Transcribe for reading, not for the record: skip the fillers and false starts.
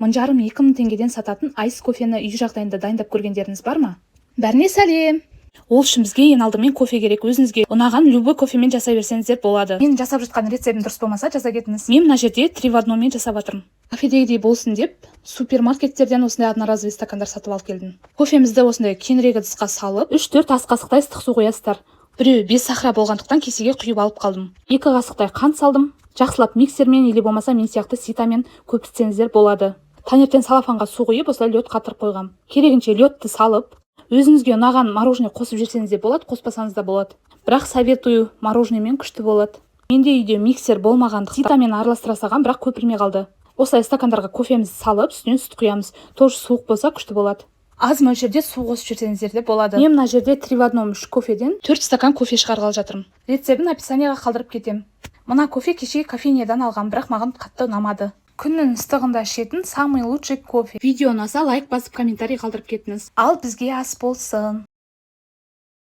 1000-2000 теңгеден сататын айс кофені үй жағдайында дайындап көргендеріңіз бар ма? Бәріне сәлем! Ол үшін бізге ең алдымен кофе керек. Өзіңізге ұнаған любой кофемен жасай берсеңіздер болады. Мен жасап жатқан рецептім дұрыс болмаса жаза кетіңіз. Мен мына жерде 3 в 1-мен жасап жатырмын. Кафедегідей болсын деп супермаркеттерден осындай одноразовый стакандар сатып алып келдім. Кофемізді осындай кеңірек ыдысқа салып 3-4 ас қасықтай ыстық су қоясыздар. Біреу без сахара болғандықтан кесеге құйып алып қалдым. 2 қасықтай қант салдым. Жақсылап миксермен или болмаса мен сияқты ситамен көпіртсеңіздер болады. Таңертең салафанға су құйып осылай лед қатырып қойғам. Керегінше ледті салып, өзіңізге ұнаған мороженое қосып жесеңіз де болады, қоспасаңыз да болады. Бірақ советую, мороженемен күшті болады. Менде үйде миксер болмағандықтан ситамен араластыра салғам, бірақ көпірмей қалды. Осылай стакандарға кофемізді салып, үстінен сүт құямыз. Тоже суық болса күшті болады. Аз мөлшерде су қосып жесеңіздер де болады. Мен мына жерде 3 в 1 3 кофеден 4 стакан кофе шығарғалы жатырмын. Рецептін описанияға қалдырып кетем. Мына кофе кеше кофейнядан алғам, бірақ маған қатты ұнамады. Күннің ыстығында ішетін самый лучший кофе. Видео ұнаса лайк басып комментарий қалдырып кетіңіз. Ал бізге ас болсын.